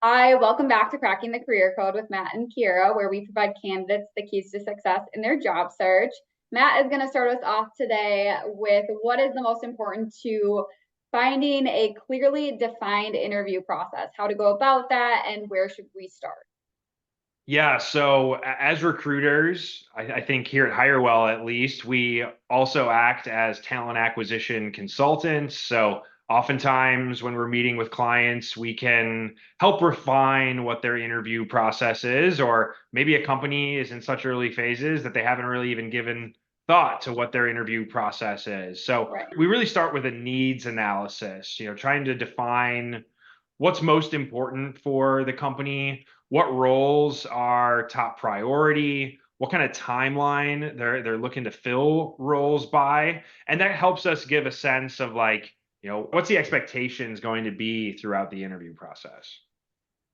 Hi, welcome back to Cracking the Career Code with Matt and Kierra, where we provide candidates the keys to success in their job search. Matt is going to start us off today with what is the most important to finding a clearly defined interview process, how to go about that, and where should we start? Yeah, so as recruiters, I think here at Hirewell, at least, we also act as talent acquisition consultants. So oftentimes when we're meeting with clients, we can help refine what their interview process is, or maybe a company is in such early phases that they haven't really even given thought to what their interview process is. So Right. we really start with a needs analysis, trying to define what's most important for the company, what roles are top priority, what kind of timeline they're looking to fill roles by, and that helps us give a sense of what's the expectations going to be throughout the interview process.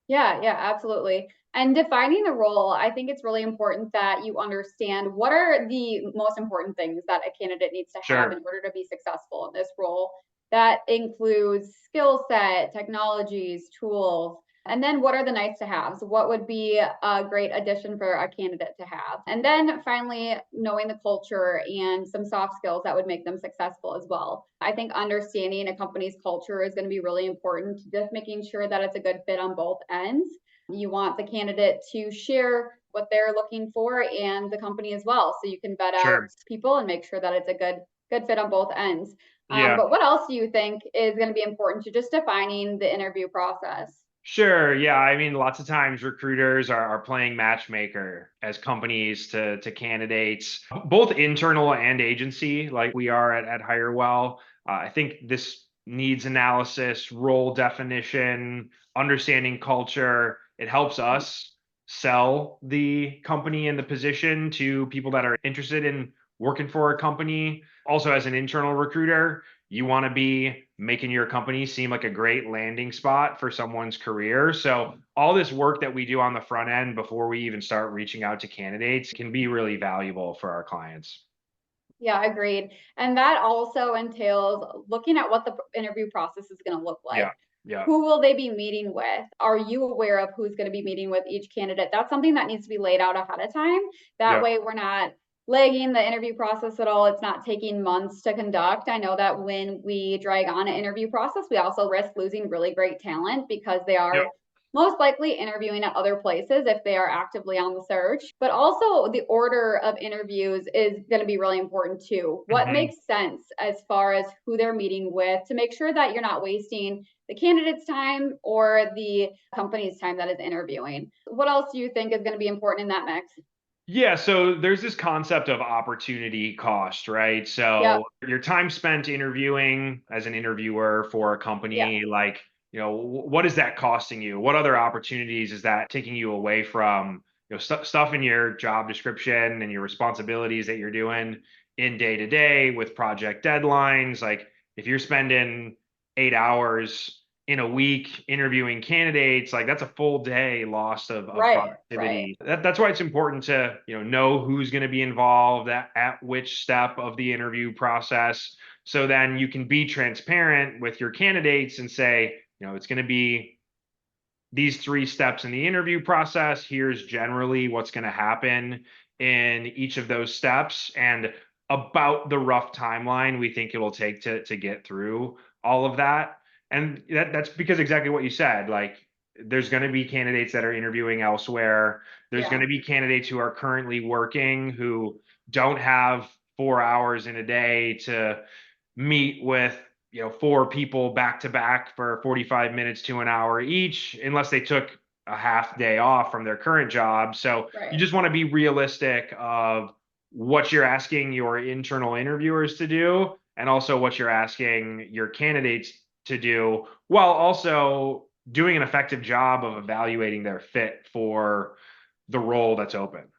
Yeah, absolutely. And defining the role, I think it's really important that you understand what are the most important things that a candidate needs to have in Sure. order to be successful in this role. That includes skill set, technologies, tools, and then what are the nice to haves? What would be a great addition for a candidate to have? And then finally, knowing the culture and some soft skills that would make them successful as well. I think understanding a company's culture is going to be really important, just making sure that it's a good fit on both ends. You want the candidate to share what they're looking for and the company as well. So you can vet out Sure. people and make sure that it's a good fit on both ends. Yeah. But what else do you think is going to be important to just defining the interview process? Sure. Yeah. I mean, lots of times recruiters are playing matchmaker as companies to candidates, both internal and agency, like we are at Hirewell. I think this needs analysis, role definition, understanding culture, it helps us sell the company and the position to people that are interested in working for a company. Also, as an internal recruiter, you want to be making your company seem like a great landing spot for someone's career. So all this work that we do on the front end before we even start reaching out to candidates can be really valuable for our clients. Yeah, agreed. And that also entails looking at what the interview process is going to look like. Yeah. Yeah. Who will they be meeting with? Are you aware of who's going to be meeting with each candidate? That's something that needs to be laid out ahead of time. That Yeah. way, we're not lagging the interview process at all. It's not taking months to conduct. I know that when we drag on an interview process, we also risk losing really great talent because they Yep. are most likely interviewing at other places if they are actively on the search. But also, the order of interviews is going to be really important too. What Mhm. makes sense as far as who they're meeting with to make sure that you're not wasting the candidate's time or the company's time that is interviewing. What else do you think is going to be important in that mix? Yeah, so there's this concept of opportunity cost, right? Yep. So your time spent interviewing as an interviewer for a Yeah. company, what is that costing you? What other opportunities is that taking you away from, stuff in your job description and your responsibilities that you're doing in day to day with project deadlines? Like if you're spending 8 hours in a week interviewing candidates, like that's a full day lost of Right. productivity. That's why it's important to know who's going to be involved at which step of the interview process, so then you can be transparent with your candidates and say, it's going to be these three steps in the interview process. Here's generally what's going to happen in each of those steps, and about the rough timeline we think it will take to get through all of that. And that's because exactly what you said. Like, there's going to be candidates that are interviewing elsewhere. There's going Yeah. to be candidates who are currently working who don't have 4 hours in a day to meet with four people back to back for 45 minutes to an hour each, unless they took a half day off from their current job. So you Right. just want to be realistic of what you're asking your internal interviewers to do, and also what you're asking your candidates to do, while also doing an effective job of evaluating their fit for the role that's open.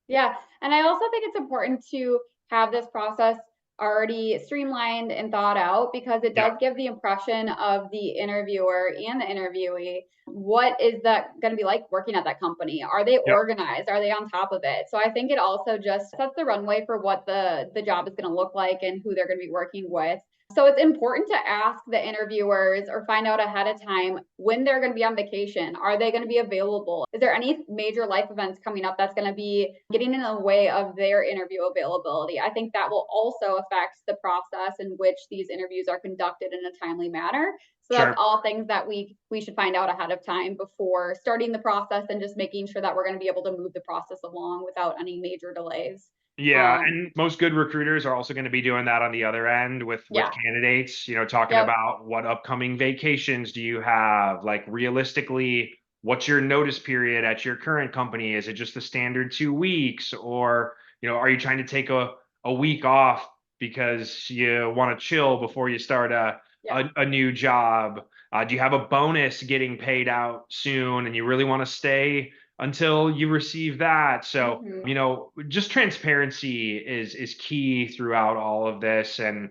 Yeah. And I also think it's important to have this process already streamlined and thought out because it Yeah. does give the impression of the interviewer and the interviewee. What is that going to be like working at that company? Are they Yep. organized? Are they on top of it? So I think it also just sets the runway for what the job is going to look like and who they're going to be working with. So it's important to ask the interviewers or find out ahead of time when they're going to be on vacation. Are they going to be available? Is there any major life events coming up that's going to be getting in the way of their interview availability? I think that will also affect the process in which these interviews are conducted in a timely manner. So that's Sure. all things that we should find out ahead of time before starting the process and just making sure that we're going to be able to move the process along without any major delays. Yeah, Um, and most good recruiters are also going to be doing that on the other end with yeah. candidates, talking Yep. about what upcoming vacations do you have? Like realistically, what's your notice period at your current company? Is it just the standard 2 weeks? Or, are you trying to take a week off because you want to chill before you start Yeah. a new job? Do you have a bonus getting paid out soon and you really want to stay until you receive that? So, Hmm. just transparency is key throughout all of this, and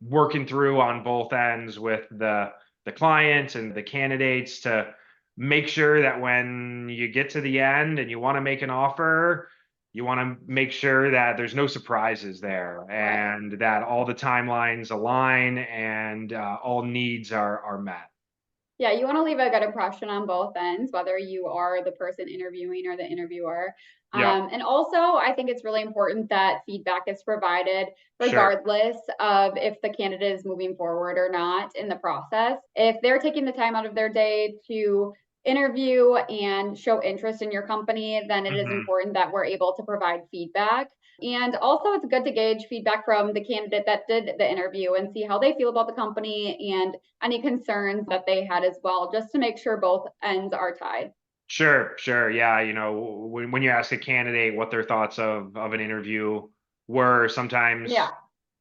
working through on both ends with the clients and the candidates to make sure that when you get to the end and you want to make an offer, you want to make sure that there's no surprises there Right. and that all the timelines align and all needs are met. Yeah, you want to leave a good impression on both ends, whether you are the person interviewing or the interviewer. Yep. And also, I think it's really important that feedback is provided Sure. regardless of if the candidate is moving forward or not in the process. If they're taking the time out of their day to interview and show interest in your company, then it is Hmm. important that we're able to provide feedback. And also, it's good to gauge feedback from the candidate that did the interview and see how they feel about the company and any concerns that they had as well, just to make sure both ends are tied. Sure, sure. Yeah, when you ask a candidate what their thoughts of an interview were, sometimes Yeah,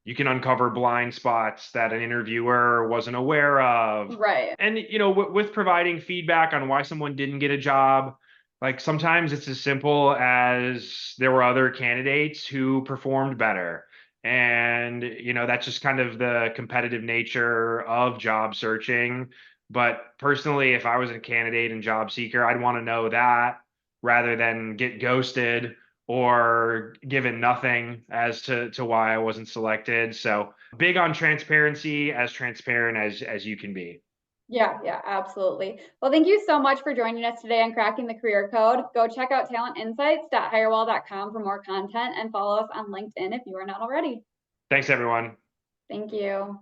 you can uncover blind spots that an interviewer wasn't aware of. right. And with providing feedback on why someone didn't get a job, like sometimes it's as simple as there were other candidates who performed better. And that's just kind of the competitive nature of job searching. But personally, if I was a candidate and job seeker, I'd want to know that rather than get ghosted or given nothing as to why I wasn't selected. So big on transparency, as transparent as you can be. Yeah, yeah, absolutely. Well, thank you so much for joining us today on Cracking the Career Code. Go check out talentinsights.hirewell.com for more content and follow us on LinkedIn if you are not already. Thanks, everyone. Thank you.